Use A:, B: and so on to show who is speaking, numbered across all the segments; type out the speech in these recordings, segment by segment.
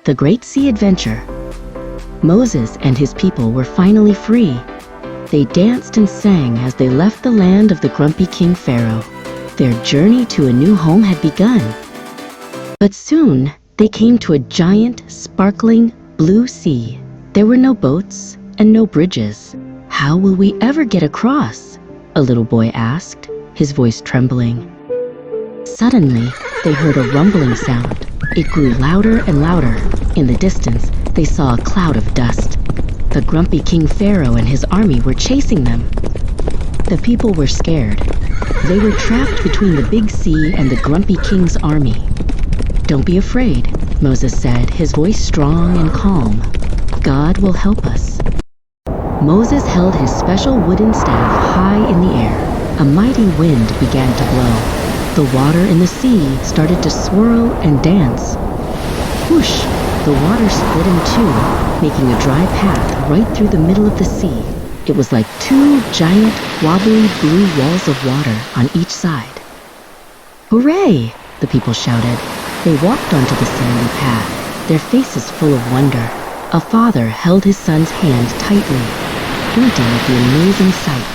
A: The Great Sea Adventure. Moses and his people were finally free. They danced and sang as they left the land of the grumpy King Pharaoh. Their journey to a new home had begun. But soon, they came to a giant, sparkling, blue sea. There were no boats and no bridges. "How will we ever get across?" a little boy asked, his voice trembling. Suddenly, they heard a rumbling sound. It grew louder and louder. In the distance, they saw a cloud of dust. The grumpy King Pharaoh and his army were chasing them. The people were scared. They were trapped between the big sea and the grumpy king's army. "Don't be afraid," Moses said, his voice strong and calm. "God will help us." Moses held his special wooden staff high in the air. A mighty wind began to blow. The water in the sea started to swirl and dance. Whoosh! The water split in two, making a dry path right through the middle of the sea. It was like two giant, wobbly blue walls of water on each side. "Hooray!" the people shouted. They walked onto the sandy path, their faces full of wonder. A father held his son's hand tightly, pointing at the amazing sight.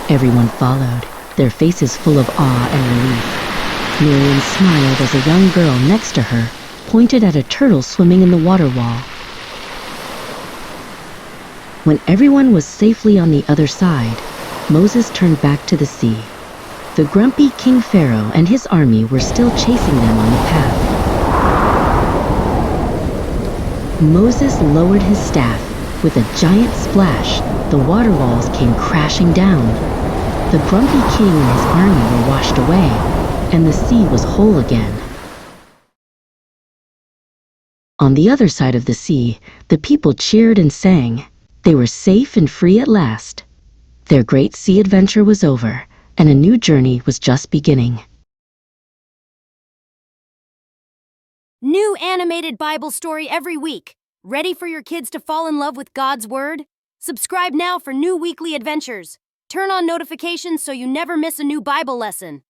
A: Everyone followed, their faces full of awe and relief. Miriam smiled as a young girl next to her pointed at a turtle swimming in the water wall. When everyone was safely on the other side, Moses turned back to the sea. The grumpy King Pharaoh and his army were still chasing them on the path. Moses lowered his staff. With a giant splash, the water walls came crashing down. The grumpy king and his army were washed away, and the sea was whole again. On the other side of the sea, the people cheered and sang. They were safe and free at last. Their great sea adventure was over, and a new journey was just beginning.
B: New animated Bible story every week. Ready for your kids to fall in love with God's Word? Subscribe now for new weekly adventures. Turn on notifications so you never miss a new Bible lesson.